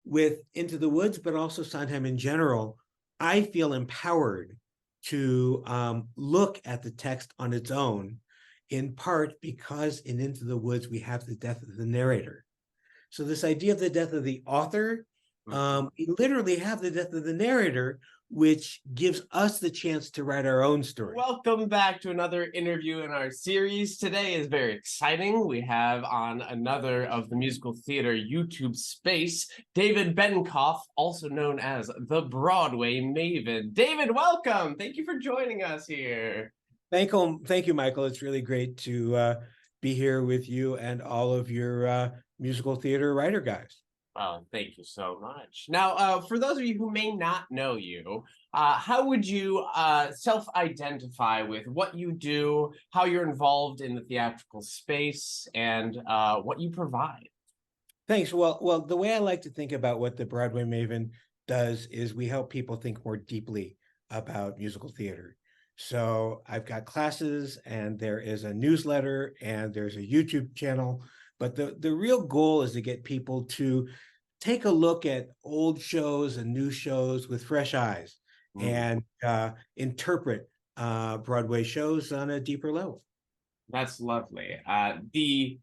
with Into the Woods, but also Sondheim in general, I feel empowered to look at the text on its own, in part because in Into the Woods, we have the death of the narrator. So this idea of the death of the author, we literally have the death of the narrator, which gives us the chance to write our own story. Welcome back to another interview in our series. Today is very exciting. We have on another of the musical theater YouTube space, David Benkof, also known as the Broadway Maven. David, welcome. Thank you for joining us here. Thank you, Michael. It's really great to be here with you and all of your musical theater writer guys. Oh, thank you so much. Now, for those of you who may not know you, how would you self-identify with what you do, how you're involved in the theatrical space, and what you provide? Thanks. Well, the way I like to think about what the Broadway Maven does is we help people think more deeply about musical theater. So I've got classes, and there is a newsletter, and there's a YouTube channel. But the real goal is to get people to take a look at old shows and new shows with fresh eyes and interpret Broadway shows on a deeper level. That's lovely. The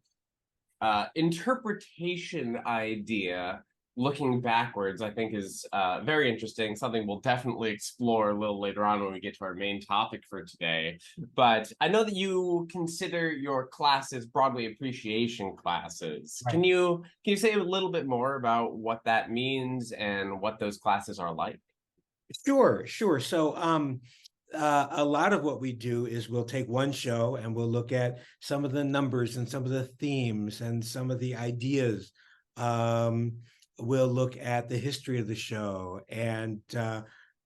interpretation idea, looking backwards, I think is very interesting, something we'll definitely explore a little later on when we get to our main topic for today. But I know that you consider your classes Broadway appreciation classes. Right. Can you say a little bit more about what that means and what those classes are like? Sure. So a lot of what we do is we'll take one show and we'll look at some of the numbers and some of the themes and some of the ideas. We'll look at the history of the show and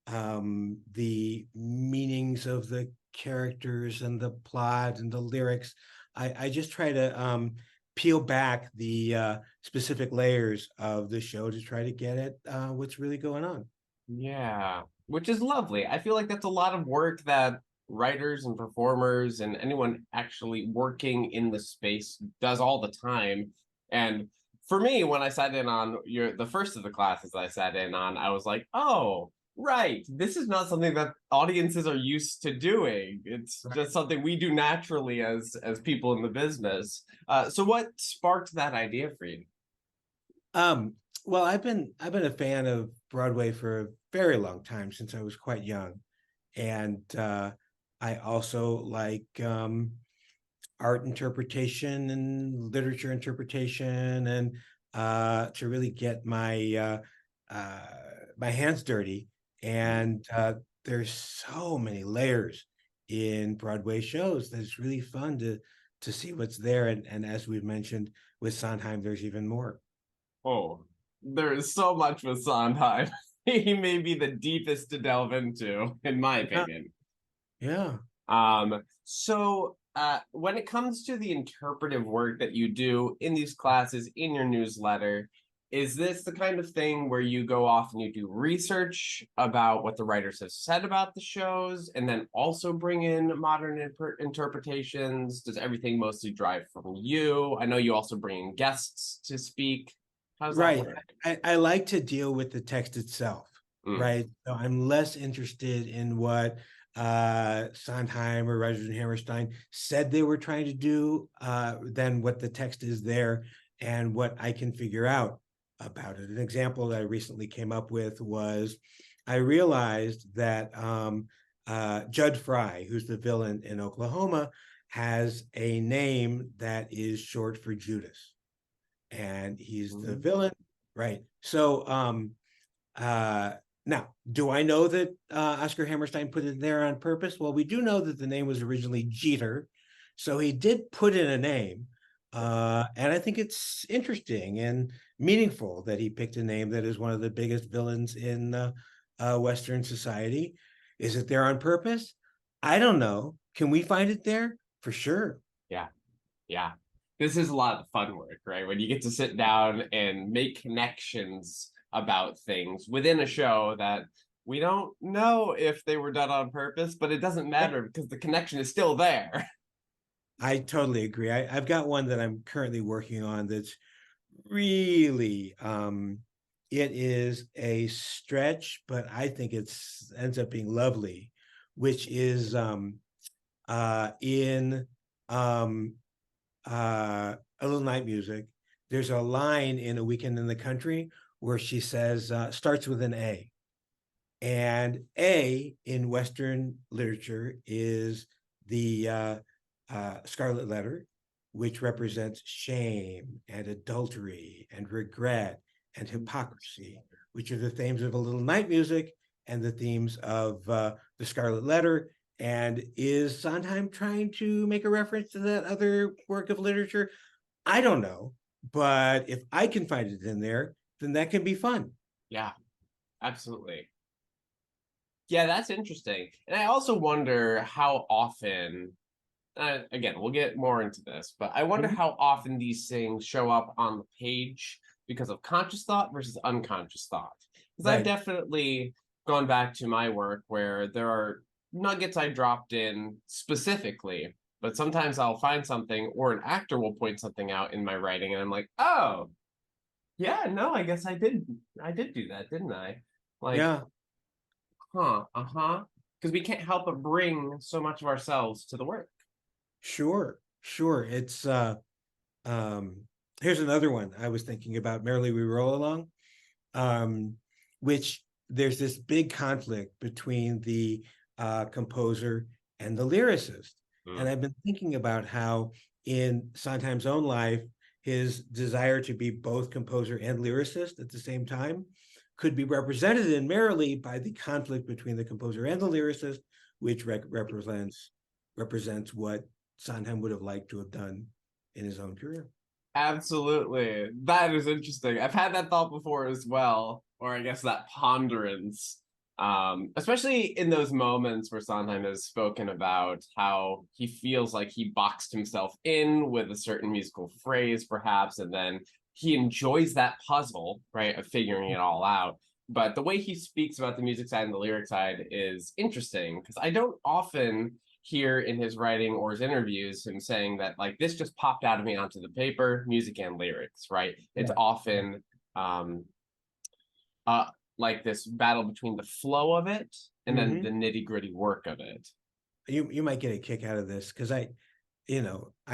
the meanings of the characters and the plot and the lyrics. I just try to peel back the specific layers of the show to try to get at what's really going on. Yeah, which is lovely. I feel like that's a lot of work that writers and performers and anyone actually working in the space does all the time. And for me, when I sat in on the first of the classes I sat in on, I was like, oh, right, this is not something that audiences are used to doing. It's just something we do naturally as people in the business. So what sparked that idea for you? Well, I've been a fan of Broadway for a very long time, since I was quite young, and I also like art interpretation and literature interpretation, and to really get my my hands dirty. And there's so many layers in Broadway shows that it's really fun to see what's there. And as we've mentioned with Sondheim, there's even more. Oh, there is so much with Sondheim. He may be the deepest to delve into, in my opinion. Yeah. So when it comes to the interpretive work that you do in these classes, in your newsletter, is this the kind of thing where you go off and you do research about what the writers have said about the shows and then also bring in modern interpretations? Does everything mostly drive from you? I know you also bring in guests to speak. How does that work? I like to deal with the text itself, right? So I'm less interested in what Sondheim or Rodgers and Hammerstein said they were trying to do than what the text is there and what I can figure out about it. An example that I recently came up with was I realized that Judd Fry, who's the villain in Oklahoma, has a name that is short for Judas. And he's the villain, right? So now, do I know that Oscar Hammerstein put it there on purpose? Well, we do know that the name was originally Jeter, so he did put in a name, and I think it's interesting and meaningful that he picked a name that is one of the biggest villains in Western society. Is it there on purpose? I don't know. Can we find it there? For sure. Yeah. This is a lot of fun work, right? When you get to sit down and make connections about things within a show that we don't know if they were done on purpose, but it doesn't matter because the connection is still there. I totally agree. I've got one that I'm currently working on that's really it is a stretch, but I think ends up being lovely, which is in A Little Night Music. There's a line in A Weekend in the Country where she says, starts with an A. And A in Western literature is the Scarlet Letter, which represents shame and adultery and regret and hypocrisy, which are the themes of A Little Night Music and the themes of the Scarlet Letter. And is Sondheim trying to make a reference to that other work of literature? I don't know, but if I can find it in there, then that can be fun. Yeah, absolutely. Yeah, that's interesting. And I also wonder how often, again, we'll get more into this, but I wonder how often these things show up on the page because of conscious thought versus unconscious thought. Because I've definitely gone back to my work where there are nuggets I dropped in specifically, but sometimes I'll find something or an actor will point something out in my writing and I'm like, oh, yeah, no, I guess I did do that, didn't I? Like, Yeah, because we can't help but bring so much of ourselves to the work. sure. It's here's another one I was thinking about, Merrily We Roll Along, which there's this big conflict between the composer and the lyricist. And I've been thinking about how in Sondheim's own life, his desire to be both composer and lyricist at the same time could be represented in Merrily by the conflict between the composer and the lyricist, which represents what Sondheim would have liked to have done in his own career. Absolutely. That is interesting. I've had that thought before as well, or I guess that ponderance. Especially in those moments where Sondheim has spoken about how he feels like he boxed himself in with a certain musical phrase, perhaps, and then he enjoys that puzzle, right, of figuring it all out. But the way he speaks about the music side and the lyric side is interesting because I don't often hear in his writing or his interviews him saying that like this just popped out of me onto the paper, music and lyrics, right? It's often like this battle between the flow of it and then the nitty-gritty work of it. You might get a kick out of this because I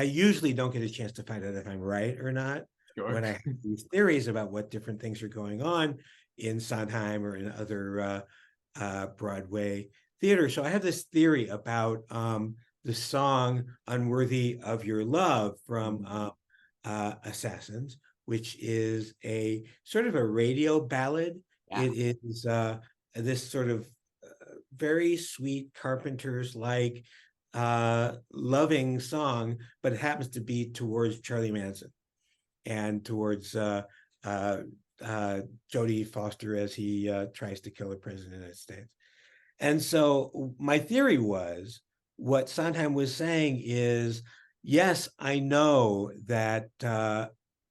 usually don't get a chance to find out if I'm right or not when I have these theories about what different things are going on in Sondheim or in other Broadway theater. So I have this theory about the song "Unworthy of Your Love" from Assassins, which is a sort of a radio ballad. It is this sort of very sweet Carpenters-like loving song, but it happens to be towards Charlie Manson and towards Jodie Foster as he tries to kill the president of the United States. And so my theory was what Sondheim was saying is, yes, I know that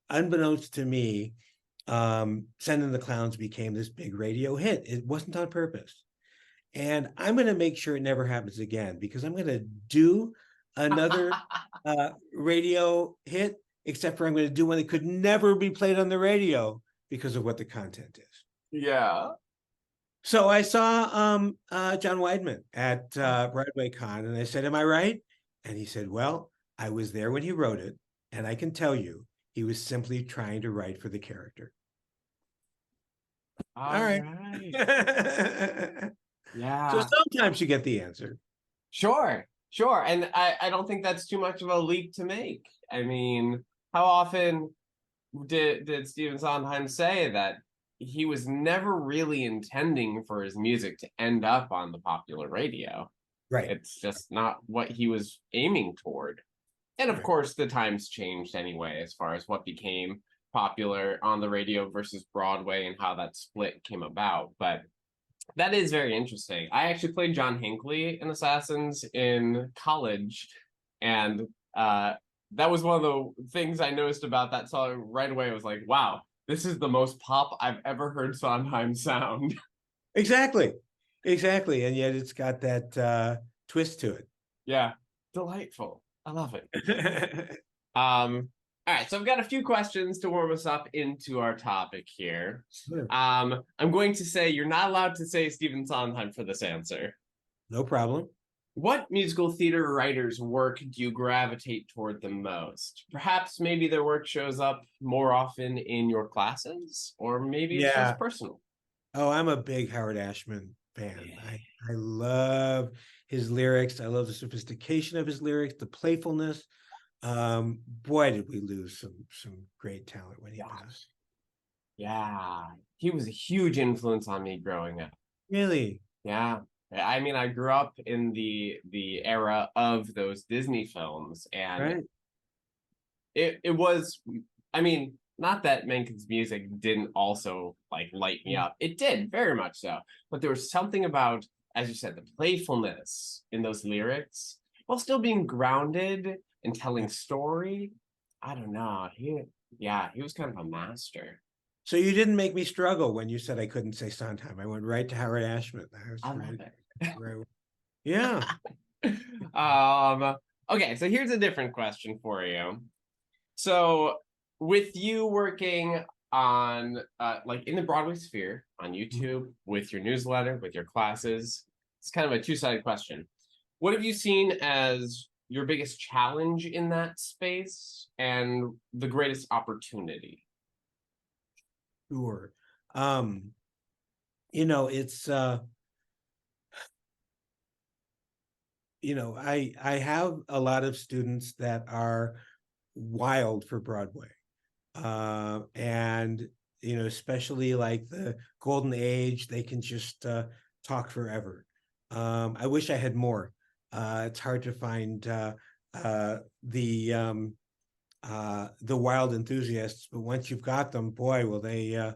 unbeknownst to me, Send in the Clowns became this big radio hit. It wasn't on purpose. And I'm going to make sure it never happens again because I'm going to do another radio hit, except for I'm going to do one that could never be played on the radio because of what the content is. Yeah. So I saw John Weidman at BroadwayCon, and I said, "Am I right?" And he said, "Well, I was there when he wrote it, and I can tell you, he was simply trying to write for the character." All right. Yeah. So sometimes you get the answer. Sure. And I don't think that's too much of a leap to make. I mean, how often did Stephen Sondheim say that he was never really intending for his music to end up on the popular radio? Right. It's just not what he was aiming toward. And of course, the times changed anyway, as far as what became popular on the radio versus Broadway and how that split came about. But that is very interesting. I actually played John Hinckley in Assassins in college, and that was one of the things I noticed about that song right away. I was like, wow, this is the most pop I've ever heard Sondheim sound. Exactly. And yet it's got that twist to it. Yeah, delightful. I love it. All right, so I've got a few questions to warm us up into our topic here. Sure. I'm going to say you're not allowed to say Stephen Sondheim for this answer. No problem. What musical theater writer's work do you gravitate toward the most? Perhaps maybe their work shows up more often in your classes, or maybe it's Yeah. just personal. Oh, I'm a big Howard Ashman fan. I love his lyrics. I love the sophistication of his lyrics, the playfulness. Boy, did we lose some great talent when he passed. Yeah, he was a huge influence on me growing up. Really? Yeah. I mean, I grew up in the era of those Disney films, and Right. it was, I mean, not that Mencken's music didn't also like light me up. It did, very much so. But there was something about, as you said, the playfulness in those lyrics while still being grounded and telling story. I don't know. He was kind of a master. So you didn't make me struggle when you said I couldn't say Sondheim. I went right to Howard Ashman. I was I right. love it. Right. Yeah. Okay, so here's a different question for you. So with you working on like in the Broadway sphere on YouTube, with your newsletter, with your classes, it's kind of a two-sided question. What have you seen as your biggest challenge in that space and the greatest opportunity? Sure. It's I have a lot of students that are wild for Broadway. And especially like the golden age, they can just talk forever. I wish I had more. It's hard to find the wild enthusiasts, but once you've got them, boy, will they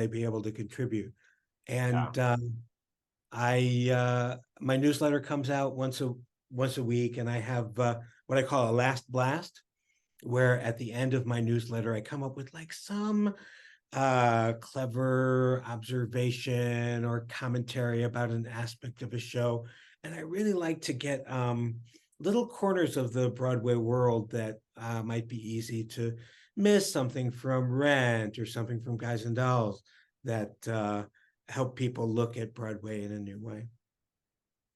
be able to contribute. And my newsletter comes out once a week, and I have what I call a last blast, where at the end of my newsletter I come up with like some clever observation or commentary about an aspect of a show. And I really like to get little corners of the Broadway world that might be easy to miss, something from Rent or something from Guys and Dolls that help people look at Broadway in a new way.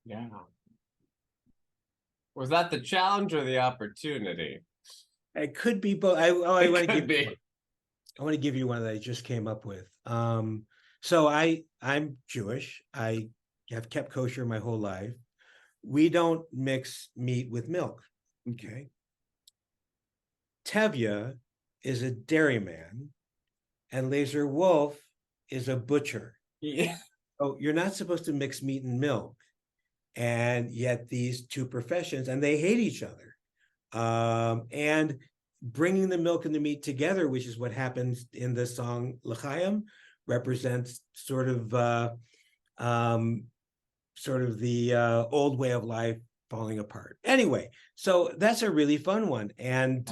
Yeah. Was that the challenge or the opportunity? It could be both. I want to Could be. give you one that I just came up with. So I'm Jewish. I have kept kosher my whole life. We don't mix meat with milk. Okay. Tevye is a dairyman, and Laser Wolf is a butcher. Yeah. So you're not supposed to mix meat and milk. And yet these two professions, and they hate each other. And bringing the milk and the meat together, which is what happens in the song L'chaim, represents sort of the old way of life falling apart. Anyway, so that's a really fun one. And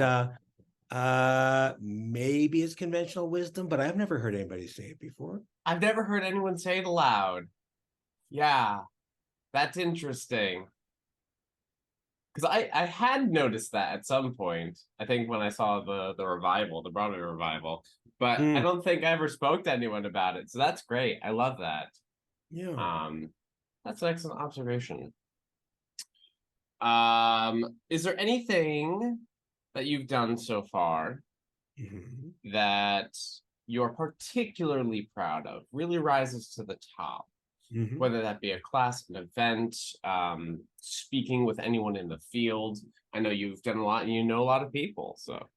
maybe it's conventional wisdom, but I've never heard anybody say it before. I've never heard anyone say it aloud. Yeah, that's interesting. Because I had noticed that at some point, I think when I saw the revival, the Broadway revival, but I don't think I ever spoke to anyone about it. So that's great. I love that. Yeah. That's an excellent observation. Is there anything that you've done so far that you're particularly proud of, really rises to the top? Whether that be a class, an event, speaking with anyone in the field. I know you've done a lot and you know a lot of people. So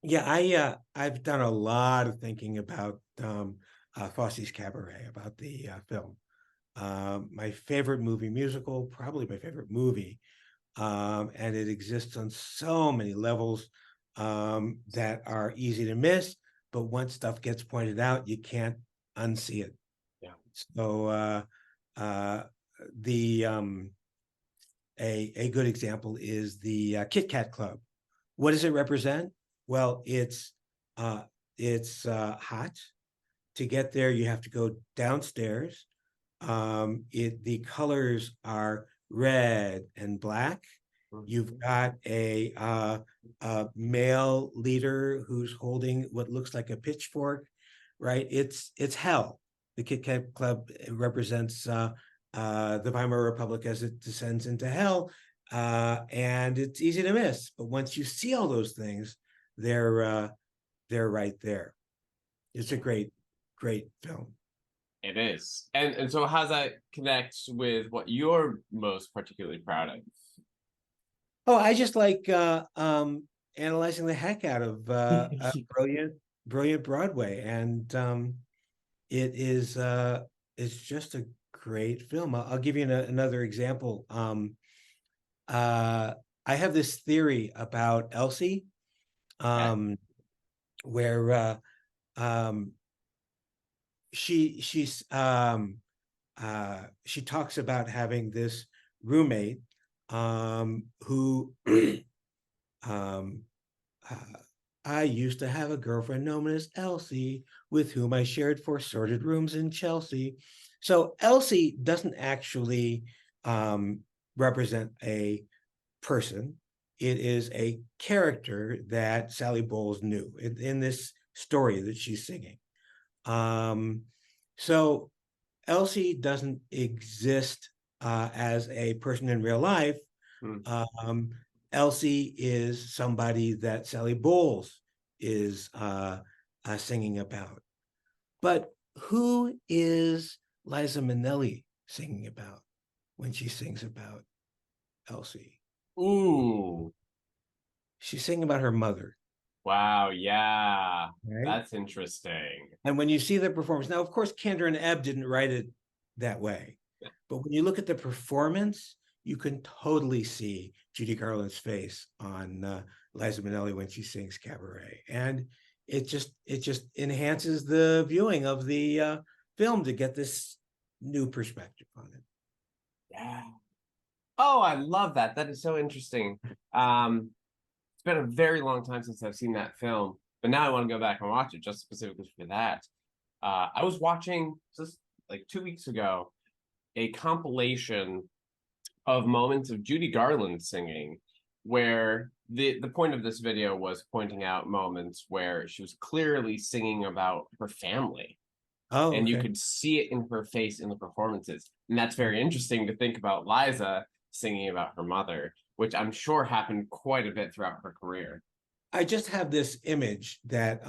yeah, I've done a lot of thinking about Fosse's Cabaret, about the film. My favorite movie musical, probably my favorite movie. And it exists on so many levels that are easy to miss, but once stuff gets pointed out, you can't unsee it. Yeah. So a good example is the Kit Kat Club. What does it represent? Well, it's hot. To get there, you have to go downstairs. The colors are red and black, You've got a male leader who's holding what looks like a pitchfork, right? It's hell. The Kit Kat Club represents the Weimar Republic as it descends into hell, and it's easy to miss. But once you see all those things, they're right there. It's a great film. It is. And so how's that connect with what you're most particularly proud of? Oh, I just like analyzing the heck out of brilliant Broadway, and it is it's just a great film. I'll give you another example. I have this theory about Elsie, where she talks about having this roommate who I used to have a girlfriend known as Elsie, with whom I shared 4 sordid rooms in Chelsea. So Elsie doesn't actually represent a person. It is a character that Sally Bowles knew in this story that she's singing. So Elsie doesn't exist as a person in real life. Elsie is somebody that Sally Bowles is singing about. But who is Liza Minnelli singing about when she sings about Elsie? Ooh. She's singing about her mother. Wow, yeah. Right? That's interesting. And when you see the performance, now, of course, Kander and Ebb didn't write it that way. Yeah. But when you look at the performance, you can totally see Judy Garland's face on Liza Minnelli when she sings Cabaret. And it just enhances the viewing of the film to get this new perspective on it. Yeah. Oh, I love that. That is so interesting. It's been a very long time since I've seen that film, but now I want to go back and watch it just specifically for that. I was watching just like 2 weeks ago a compilation of moments of Judy Garland singing, where the point of this video was pointing out moments where she was clearly singing about her family. Oh, and you okay. could see it in her face in the performances. And that's very interesting to think about Liza singing about her mother, which I'm sure happened quite a bit throughout her career. I just have this image that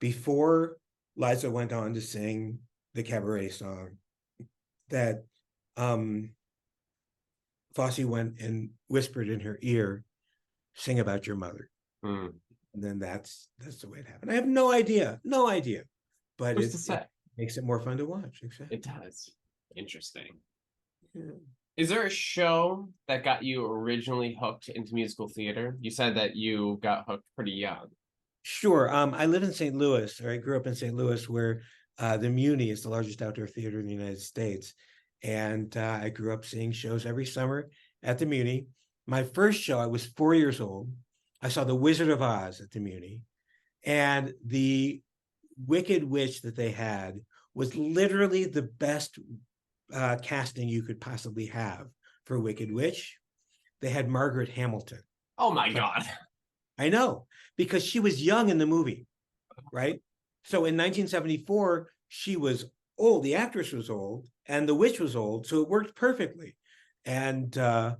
before Liza went on to sing the Cabaret song, that Fosse went and whispered in her ear, "Sing about your mother." And then that's the way it happened. I have no idea, but it makes it more fun to watch. Exactly. It does. Interesting. Yeah. Is there a show that got you originally hooked into musical theater? You said that you got hooked pretty young. Sure. I live in St. Louis, or I grew up in St. Louis, where the Muni is the largest outdoor theater in the United States. And I grew up seeing shows every summer at the Muni. My first show, I was 4 years old. I saw The Wizard of Oz at the Muni. And the Wicked Witch that they had was literally the best casting you could possibly have for Wicked Witch. They had Margaret Hamilton. Oh my God. I know, because she was young in the movie, right? So in 1974, she was old. The actress was old, and the witch was old, so it worked perfectly. And I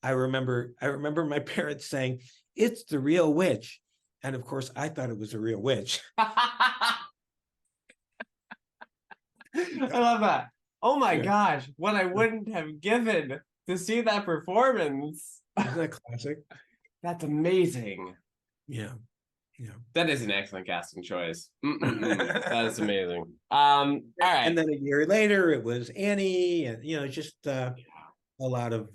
remember my parents saying, "It's the real witch," and of course, I thought it was a real witch. I love that. Oh my gosh, what I wouldn't have given to see that performance. Isn't that classic? That's amazing. Yeah. That is an excellent casting choice. That is amazing. All right. And then a year later, it was Annie, and just a lot of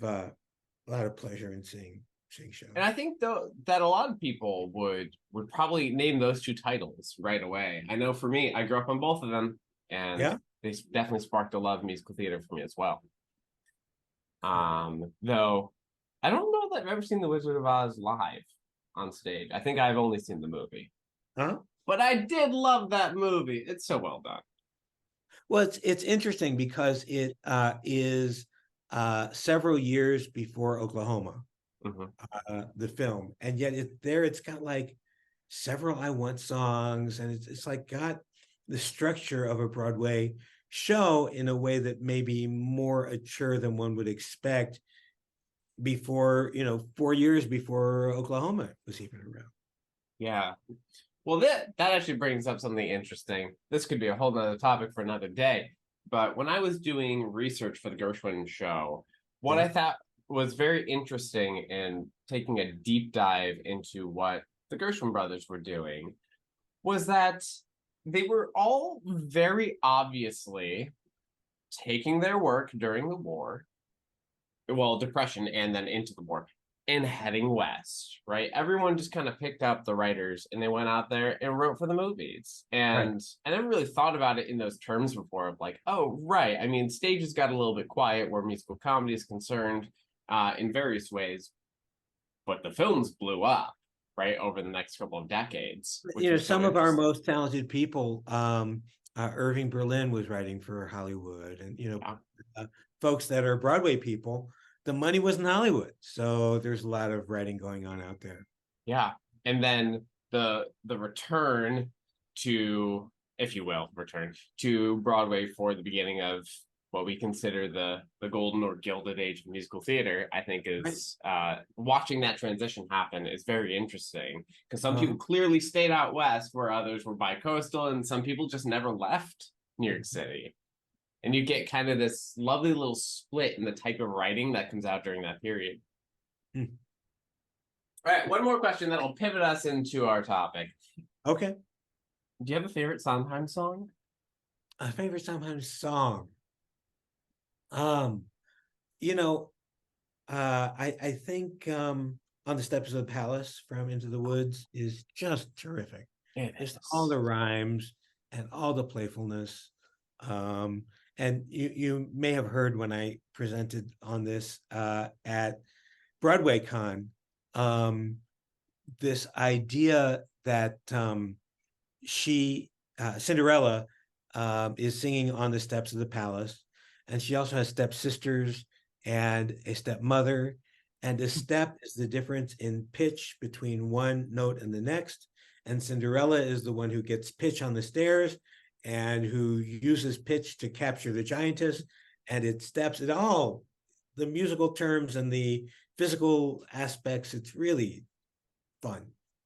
pleasure in seeing shows. And I think though that a lot of people would probably name those two titles right away. I know for me, I grew up on both of them, and they definitely sparked a love of musical theater for me as well. Though I don't know that I've ever seen The Wizard of Oz live on stage. I think I've only seen the movie. But I did love that movie. It's so well done. Well, it's interesting because it is several years before Oklahoma. the film, and yet it's got like several I Want songs, and it's like got the structure of a Broadway show in a way that may be more mature than one would expect before, 4 years before Oklahoma was even around. Yeah. Well, that actually brings up something interesting. This could be a whole nother topic for another day. But when I was doing research for the Gershwin show, what I thought was very interesting in taking a deep dive into what the Gershwin brothers were doing was that they were all very obviously taking their work during the war, well, Depression and then into the war, and heading west, right? Everyone just kind of picked up the writers and they went out there and wrote for the movies. Right. And I never really thought about it in those terms before of like, oh, right. I mean, stages got a little bit quiet where musical comedy is concerned in various ways, but the films blew up, right, over the next couple of decades. Some of our most talented people, Irving Berlin was writing for Hollywood, and folks that are Broadway people, the money was in Hollywood, so there's a lot of writing going on out there. Yeah, and then the return to, if you will, return to Broadway for the beginning of what we consider the golden or gilded age of musical theater, I think is watching that transition happen is very interesting, because some people clearly stayed out west where others were bi-coastal, and some people just never left New York City. And you get kind of this lovely little split in the type of writing that comes out during that period. All right, one more question that'll pivot us into our topic. Okay. Do you have a favorite Sondheim song? A favorite Sondheim song? I think On the Steps of the Palace from Into the Woods is just terrific. Just all the rhymes and all the playfulness. And you may have heard when I presented on this at BroadwayCon, this idea that Cinderella is singing on the steps of the palace, and she also has stepsisters and a stepmother, and a step is the difference in pitch between one note and the next, and Cinderella is the one who gets pitch on the stairs and who uses pitch to capture the giantess, and it steps it all, the musical terms and the physical aspects. It's really fun.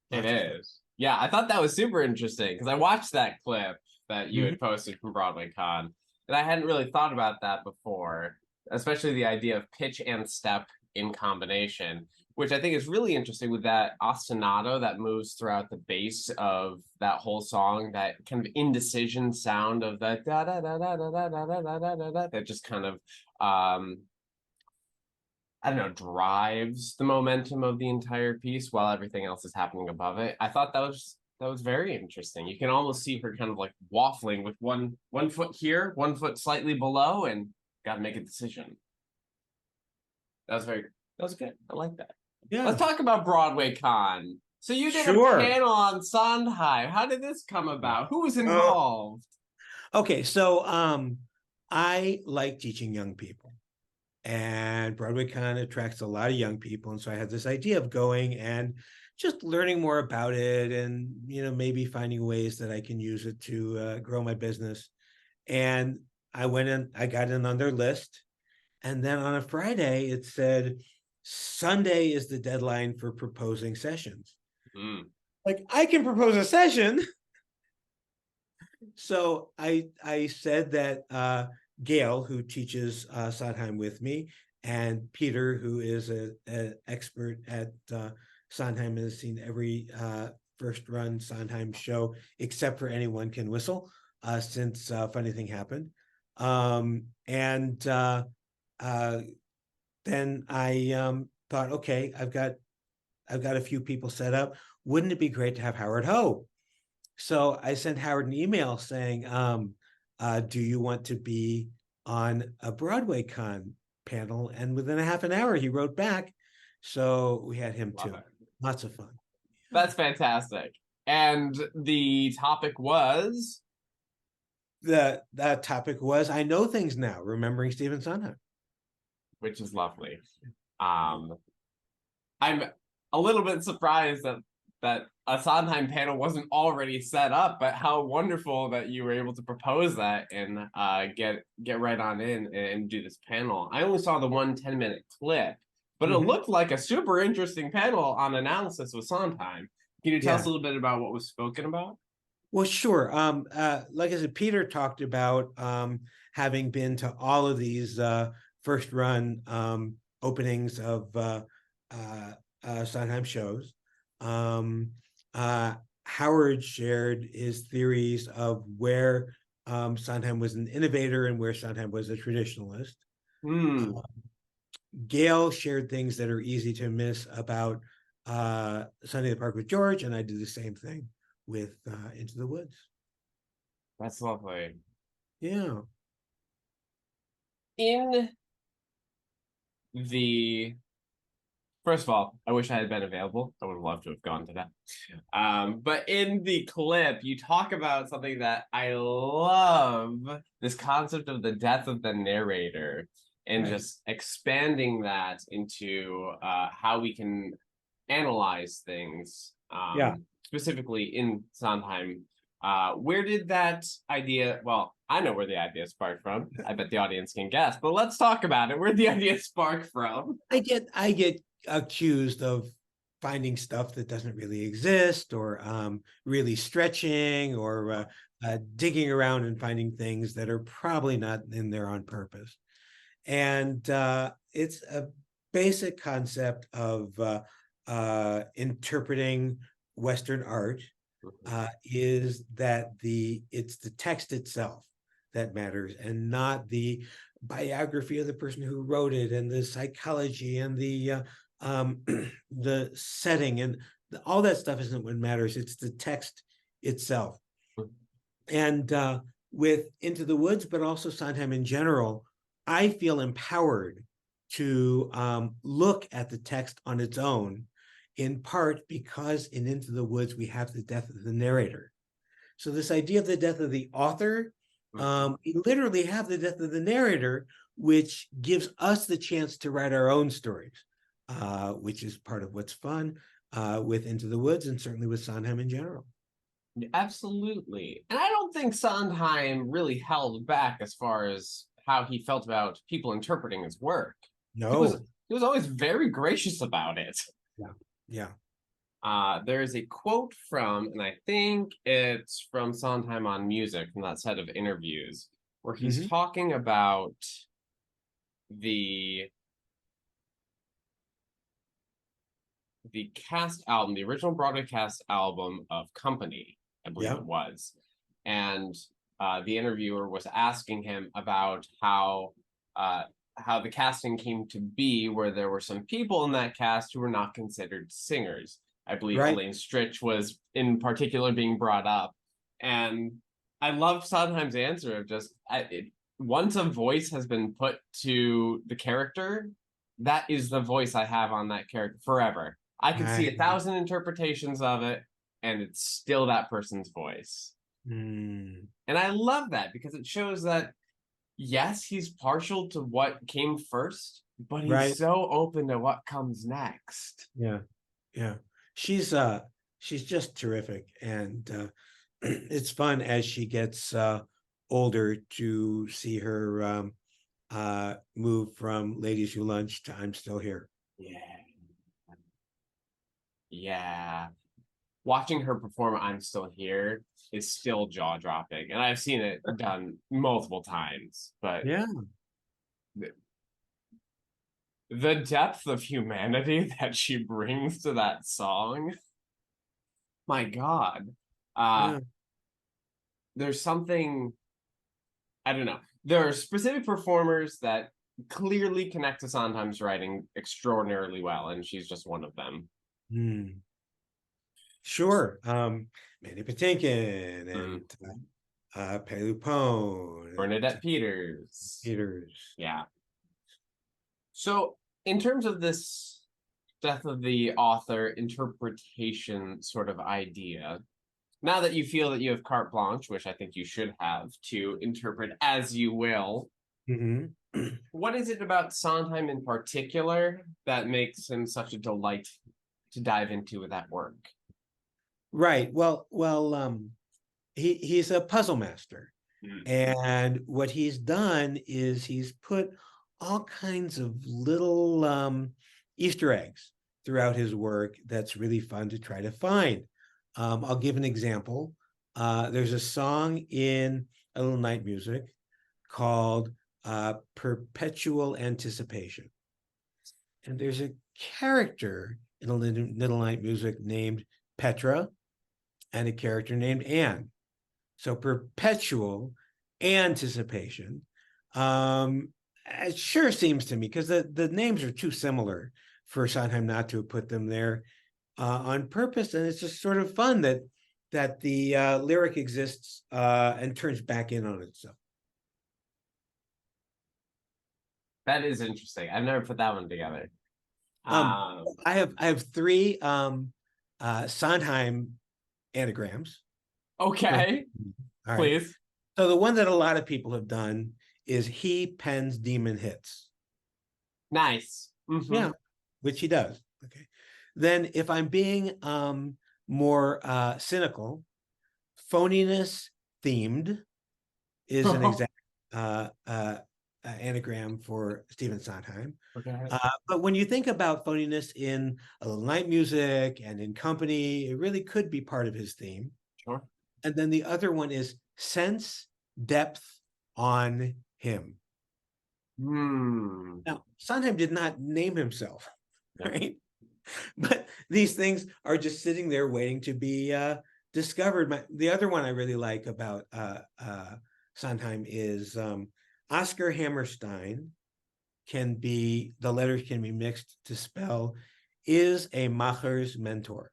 It is. Yeah, I thought that was super interesting because I watched that clip that you had posted from BroadwayCon, and I hadn't really thought about that before, especially the idea of pitch and step in combination, which I think is really interesting with that ostinato that moves throughout the bass of that whole song, that kind of indecision sound of that da da da da da da da da da da da, that just kind of I don't know, drives the momentum of the entire piece while everything else is happening above it. I thought that was very interesting. You can almost see her kind of like waffling with one foot here, 1 foot slightly below, and got to make a decision. That was good. I like that. Yeah. Let's talk about BroadwayCon. So you did a panel on Sondheim. How did this come about? Who was involved? Okay, so I like teaching young people, and BroadwayCon attracts a lot of young people, and so I had this idea of going and just learning more about it, and maybe finding ways that I can use it to grow my business. And I went in, I got in on their list, and then on a Friday it said Sunday is the deadline for proposing sessions. Like, I can propose a session. So I said that Gail, who teaches Sondheim with me, and Peter, who is an expert at Sondheim and has seen every first run Sondheim show except for Anyone Can Whistle since Funny Thing Happened. Then I thought, okay, I've got a few people set up. Wouldn't it be great to have Howard Ho? So I sent Howard an email saying, do you want to be on a BroadwayCon panel? And within a half an hour, he wrote back. So we had him too. Lots of fun. That's fantastic. And the topic was? The topic was, I Know Things Now, remembering Stephen Sondheim. Which is lovely. I'm a little bit surprised that a Sondheim panel wasn't already set up, but how wonderful that you were able to propose that and get right on in and do this panel. I only saw the 10-minute clip, but it looked like a super interesting panel on analysis with Sondheim. Can you tell us Yeah. a little bit about what was spoken about? Well, sure. Like I said, Peter talked about having been to all of these first run openings of Sondheim shows. Howard shared his theories of where Sondheim was an innovator and where Sondheim was a traditionalist. Gail shared things that are easy to miss about Sunday at the Park with George, and I did the same thing with Into the Woods. That's lovely. Yeah. In the First of all, I wish I had been available. I would have loved to have gone to that. But in the clip, you talk about something that I love, this concept of the death of the narrator, and just expanding that into how we can analyze things, specifically in Sondheim. Where did that idea, well, I know where the idea sparked from. I bet the audience can guess, but let's talk about it. Where'd the idea spark from? I get accused of finding stuff that doesn't really exist, or really stretching, or digging around and finding things that are probably not in there on purpose. And it's a basic concept of interpreting Western art, is that it's the text itself that matters, and not the biography of the person who wrote it, and the psychology, and the setting, and all that stuff isn't what matters. It's the text itself. And with Into the Woods, but also Sondheim in general, I feel empowered to look at the text on its own, in part because in Into the Woods we have the death of the narrator. So this idea of the death of the author, we literally have the death of the narrator, which gives us the chance to write our own stories, which is part of what's fun with Into the Woods, and certainly with Sondheim in general. Absolutely. And I don't think Sondheim really held back as far as how he felt about people interpreting his work. No. He was always very gracious about it. Yeah. There's a quote from, and I think it's from Sondheim on Music, from that set of interviews, where he's talking about the cast album, the original Broadway cast album of Company, I believe it was. And the interviewer was asking him about how the casting came to be, where there were some people in that cast who were not considered singers. I believe Elaine Stritch was in particular being brought up. And I love Sondheim's answer of just, once a voice has been put to the character, that is the voice I have on that character forever. I can see 1,000 interpretations of it, and it's still that person's voice. And I love that, because it shows that, yes, he's partial to what came first, but he's so open to what comes next. Yeah. She's just terrific, and it's fun as she gets older to see her move from Ladies Who Lunch to I'm Still Here. Yeah. Watching her perform I'm Still Here is still jaw-dropping, and I've seen it done multiple times, but the depth of humanity that she brings to that song, my God. There's something, I don't know. There are specific performers that clearly connect to Sondheim's writing extraordinarily well, and she's just one of them. Sure. Mandy Patinkin and Pei Lupone. Bernadette Peters. Yeah. So in terms of this death of the author interpretation sort of idea, now that you feel that you have carte blanche, which I think you should have, to interpret as you will, What is it about Sondheim in particular that makes him such a delight to dive into with that work? Right. He's a puzzle master. And what he's done is he's put all kinds of little Easter eggs throughout his work that's really fun to try to find. I'll give an example. There's a song in A Little Night Music called Perpetual Anticipation. And there's a character in A Little Night Music named Petra and a character named Anne. So perpetual anticipation. It sure seems to me, because the names are too similar for Sondheim not to have put them there on purpose. And it's just sort of fun that the lyric exists and turns back in on itself. That is interesting. I've never put that one together. I have three Sondheim anagrams. Okay, All right. please. So the one that a lot of people have done is he pens demon hits. Nice. Mm-hmm. Yeah, which he does. Okay. Then if I'm being more cynical, phoniness themed is an exact anagram for Stephen Sondheim. Okay. But when you think about phoniness in A Little Night Music and in Company, it really could be part of his theme. Sure. And then the other one is sense depth on him. Now, Sondheim did not name himself, right? But these things are just sitting there waiting to be discovered. The other one I really like about Sondheim is Oscar Hammerstein the letters can be mixed to spell, is a Macher's mentor.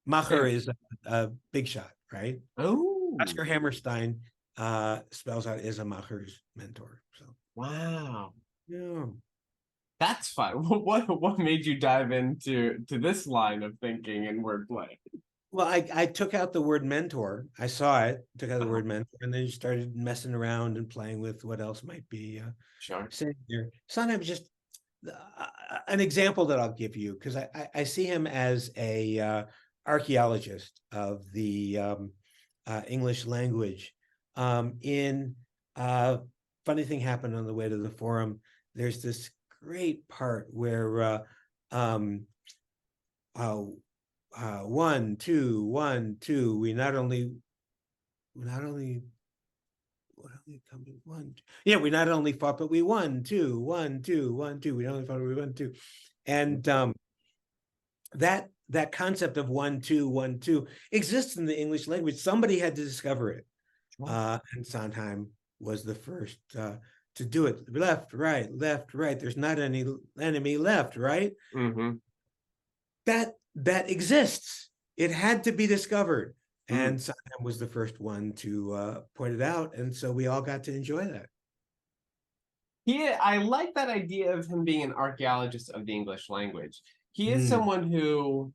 Macher is a big shot, right? Oh, Oscar Hammerstein spells out is a Macher's mentor. So wow. yeah. That's fun. What made you dive into this line of thinking and wordplay? Well, I took out the word mentor. I saw it, took out the word mentor, and then started messing around and playing with what else might be sitting there. Sometimes just an example that I'll give you, because I see him as a archaeologist of the English language. Funny thing happened on the way to the forum. There's this great part where 1, 2, 1, 2. We not only fought, but we won. 2, 1, 2, 1, 2. We not only fought, but we won 2. And that concept of 1, 2, 1, 2 exists in the English language. Somebody had to discover it, and Sondheim was the first to do it. Left, right, left, right. There's not any enemy left, right? Mm-hmm. That exists. It had to be discovered, and Sondheim was the first one to point it out, and so we all got to enjoy that. I like that idea of him being an archaeologist of the English language. He is someone who,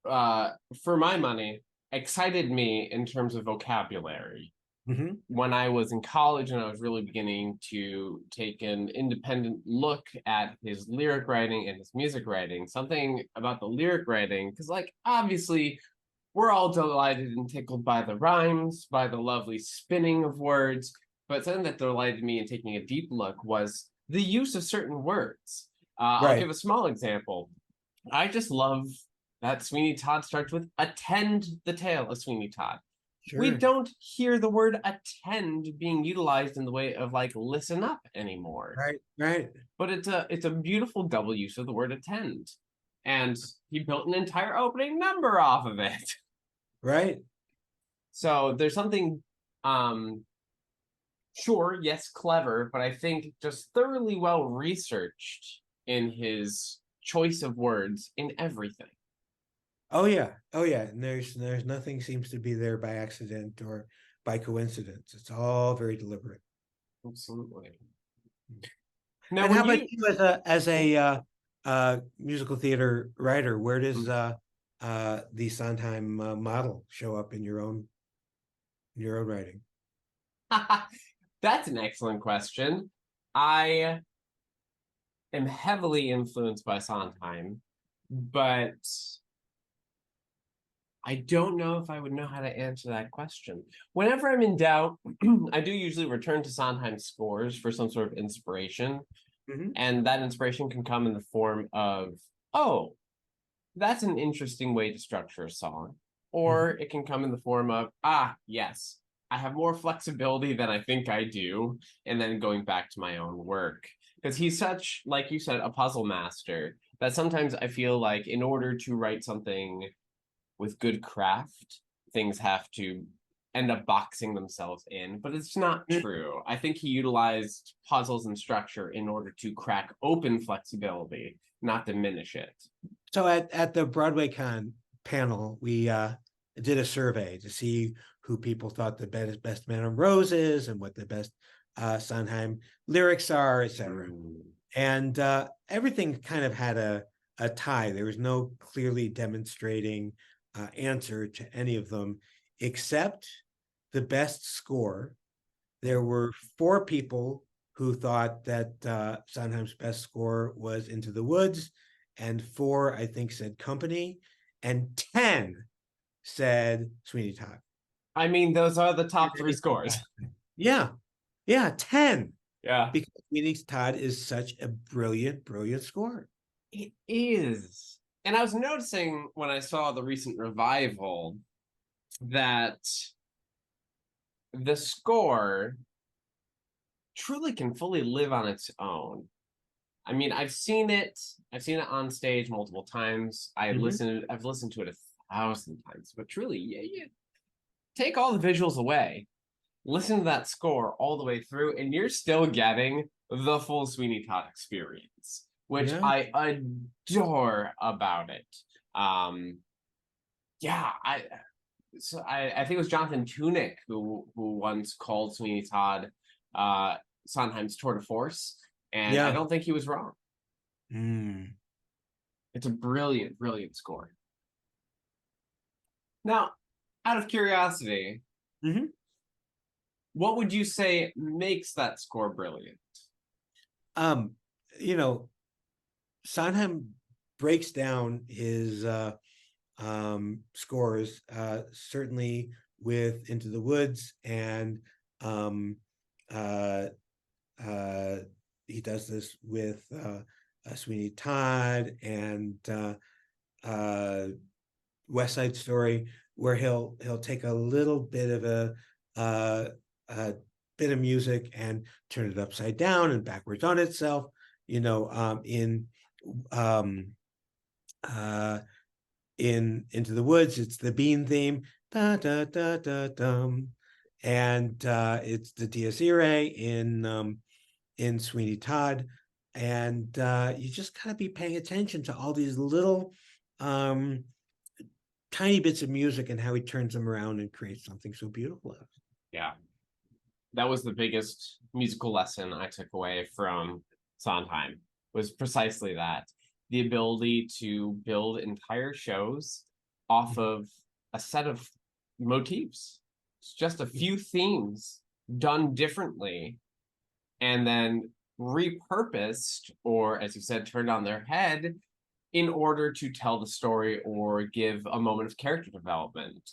for my money, excited me in terms of vocabulary. Mm-hmm. When I was in college and I was really beginning to take an independent look at his lyric writing and his music writing, something about the lyric writing, because obviously we're all delighted and tickled by the rhymes, by the lovely spinning of words, but something that delighted me in taking a deep look was the use of certain words. I'll give a small example. I just love that Sweeney Todd starts with attend the tale of Sweeney Todd. Sure. We don't hear the word attend being utilized in the way of listen up anymore. Right. But it's a beautiful double use of the word attend. And he built an entire opening number off of it. Right. So there's something sure, yes, clever, but I think just thoroughly well researched in his choice of words in everything. Oh yeah. And there's nothing seems to be there by accident or by coincidence. It's all very deliberate. Absolutely. Now, and how about you as a musical theater writer? Where does the Sondheim model show up in your own writing? That's an excellent question. I am heavily influenced by Sondheim, but I don't know if I would know how to answer that question. Whenever I'm in doubt, I do usually return to Sondheim scores for some sort of inspiration. And that inspiration can come in the form of, oh, that's an interesting way to structure a song. Or it can come in the form of, yes, I have more flexibility than I think I do. And then going back to my own work. Because he's such, like you said, a puzzle master, that sometimes I feel like in order to write something with good craft, things have to end up boxing themselves in, but it's not true. I think he utilized puzzles and structure in order to crack open flexibility, not diminish it. So at the BroadwayCon panel, we did a survey to see who people thought the best Man on Roses and what the best Sondheim lyrics are, etc. And everything kind of had a tie. There was no clearly demonstrating answer to any of them, except the best score. There were 4 people who thought that Sondheim's best score was Into the Woods, and 4, I think, said Company, and 10 said Sweeney Todd. I mean, those are the top 3 scores. Yeah, 10. Yeah. Because Sweeney Todd is such a brilliant, brilliant score. It is. And I was noticing when I saw the recent revival that the score truly can fully live on its own. I mean, I've seen it on stage multiple times. I've listened to it 1,000 times, but truly, you take all the visuals away, listen to that score all the way through, and you're still getting the full Sweeney Todd experience, which I adore about it. I think it was Jonathan Tunick who once called Sweeney Todd Sondheim's tour de force, and I don't think he was wrong. It's a brilliant, brilliant score. Now, out of curiosity, what would you say makes that score brilliant? Sondheim breaks down his scores, certainly with Into the Woods, and he does this with Sweeney Todd and West Side Story, where he'll take a little bit of a bit of music and turn it upside down and backwards on itself. In Into the Woods, it's the Bean theme, da da da da dum, and it's the Dies Irae in Sweeney Todd, and you just gotta be paying attention to all these little tiny bits of music and how he turns them around and creates something so beautiful. Yeah, that was the biggest musical lesson I took away from Sondheim, was precisely that. The ability to build entire shows off of a set of motifs. It's just a few themes done differently and then repurposed, or as you said, turned on their head in order to tell the story or give a moment of character development.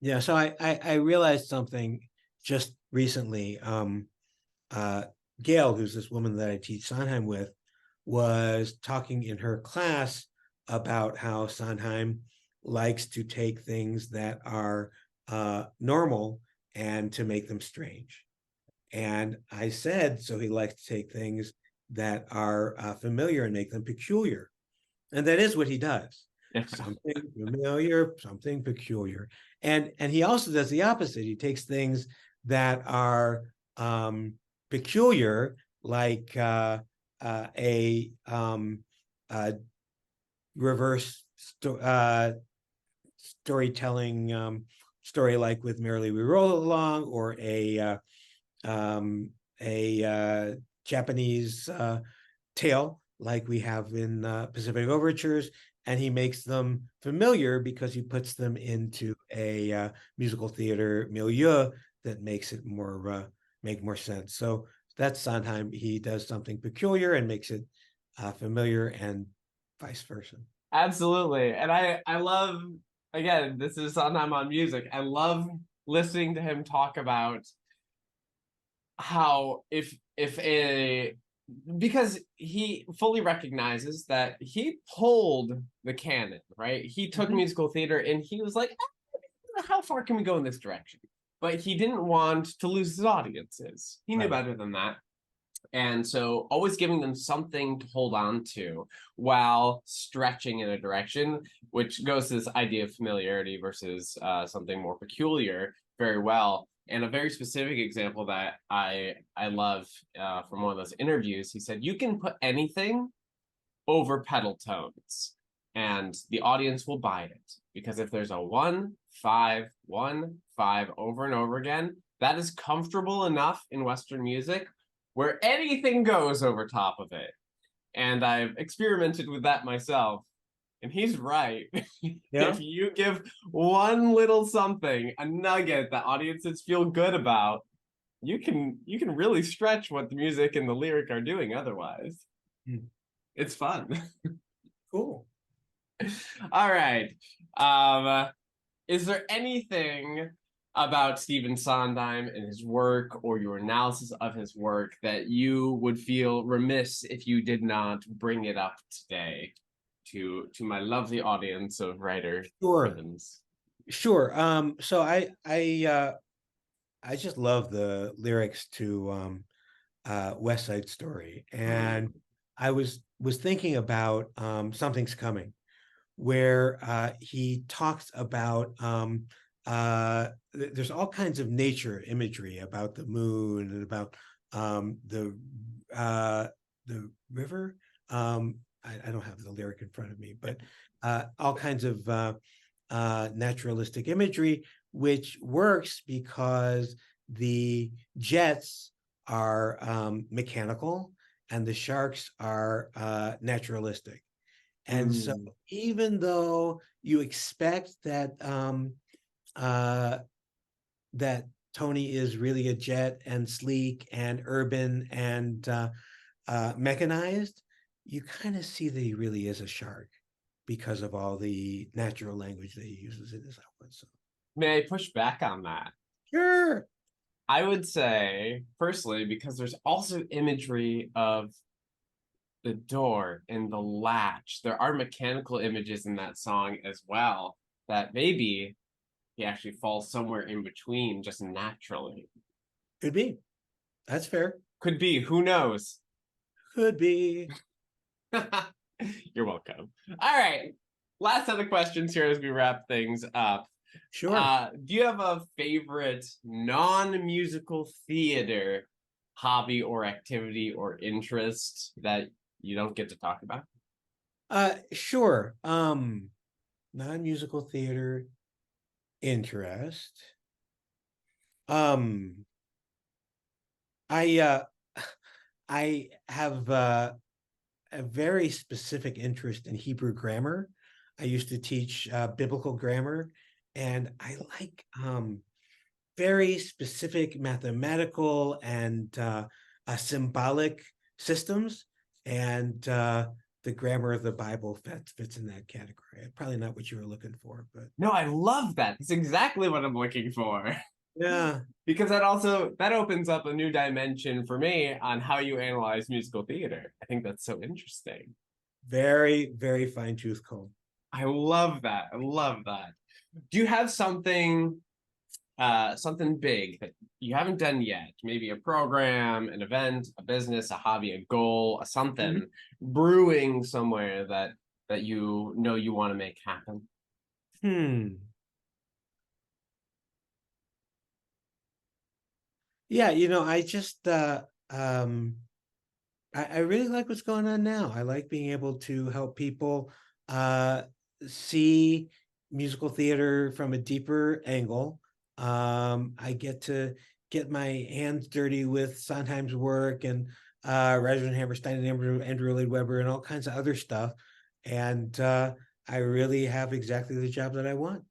Yeah, so I realized something just recently. Gail, who's this woman that I teach Sondheim with, was talking in her class about how Sondheim likes to take things that are normal and to make them strange. And I said, so he likes to take things that are familiar and make them peculiar. And that is what he does. Something familiar, something peculiar. And he also does the opposite. He takes things that are peculiar, like a reverse storytelling story, like with Merrily We Roll Along, or a Japanese tale like we have in Pacific Overtures, and he makes them familiar because he puts them into a musical theater milieu that makes it more make more sense. So that's Sondheim. He does something peculiar and makes it familiar, and vice versa. Absolutely. And I love, again, this is Sondheim on music. I love listening to him talk about how if a because he fully recognizes that he pulled the canon, right? He took musical theater and he was like, how far can we go in this direction? But he didn't want to lose his audiences. He knew better than that. And so always giving them something to hold on to while stretching in a direction, which goes to this idea of familiarity versus something more peculiar very well. And a very specific example that I love from one of those interviews, he said, you can put anything over pedal tones and the audience will buy it. Because if there's a 1, 5, 1, 5 over and over again, that is comfortable enough in Western music where anything goes over top of it. And I've experimented with that myself. And he's right. Yeah. If you give one little something, a nugget that audiences feel good about, you can really stretch what the music and the lyric are doing otherwise. It's fun. Cool. All right. Is there anything about Stephen Sondheim and his work or your analysis of his work that you would feel remiss if you did not bring it up today to my lovely audience of writer friends? Sure. So I just love the lyrics to West Side Story, and I was thinking about Something's Coming, where he talks about there's all kinds of nature imagery about the moon and about the river. I don't have the lyric in front of me, but all kinds of naturalistic imagery, which works because the jets are mechanical and the sharks are naturalistic. And so even though you expect that that Tony is really a jet and sleek and urban and mechanized, you kind of see that he really is a shark because of all the natural language that he uses in his output. So, may I push back on that? Sure. I would say, firstly, because there's also imagery of the door and the latch. There are mechanical images in that song as well that maybe he actually falls somewhere in between just naturally. Could be. That's fair. Could be. Who knows? Could be. You're welcome. All right. Last set of questions here as we wrap things up. Sure. Do you have a favorite non-musical theater hobby or activity or interest that you don't get to talk about? Sure. Non-musical theater interest. I have a very specific interest in Hebrew grammar. I used to teach biblical grammar, and I like very specific mathematical and symbolic systems, and the grammar of the Bible fits in that category. Probably not what you were looking for, but no, I love that. That's exactly what I'm looking for. Yeah, because that opens up a new dimension for me on how you analyze musical theater. I think that's so interesting. Very, very fine tooth comb. I love that. I love that. Do you have something big that you haven't done yet? Maybe a program, an event, a business, a hobby, a goal, a something brewing somewhere that you know you want to make happen? Yeah, I just I really like what's going on now. I like being able to help people see musical theater from a deeper angle. I get to get my hands dirty with Sondheim's work and Reginald Hammerstein and Andrew Lloyd Webber and all kinds of other stuff. And I really have exactly the job that I want.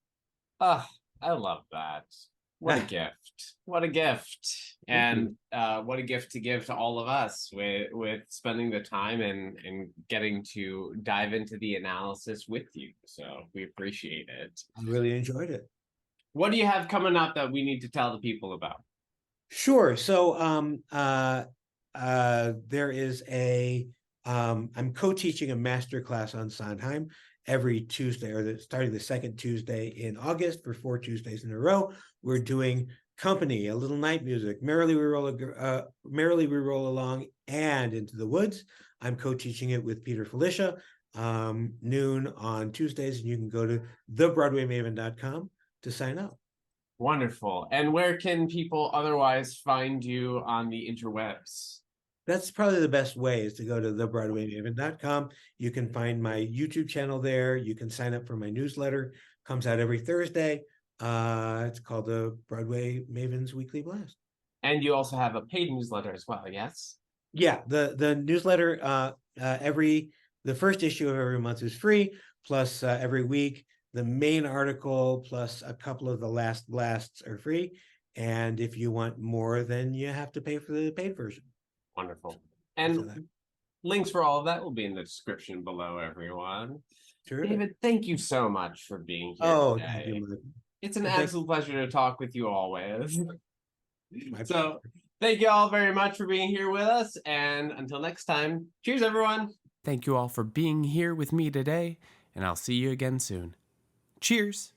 Oh, I love that. What a gift. What a gift. And what a gift to give to all of us with spending the time and getting to dive into the analysis with you. So we appreciate it. I really enjoyed it. What do you have coming up that we need to tell the people about? Sure. So there is I'm co-teaching a master class on Sondheim every Tuesday, or starting the second Tuesday in August for 4 Tuesdays in a row. We're doing Company, a little night music, Merrily We Roll Along, and Into the Woods. I'm co-teaching it with Peter Felicia, noon on Tuesdays, and you can go to thebroadwaymaven.com to sign up. Wonderful. And where can people otherwise find you on the interwebs? That's probably the best way, is to go to thebroadwaymaven.com. You can find my YouTube channel there. You can sign up for my newsletter. Comes out every Thursday. It's called the Broadway Maven's Weekly Blast. And you also have a paid newsletter as well, yes? Yeah, the newsletter, the first issue of every month is free, plus every week the main article plus a couple of the last blasts are free. And if you want more, then you have to pay for the paid version. Wonderful. And links for all of that will be in the description below, everyone. Sure. David, thank you so much for being here today. Thank you. It's an absolute pleasure to talk with you always. So thank you all very much for being here with us. And until next time, cheers, everyone. Thank you all for being here with me today, and I'll see you again soon. Cheers.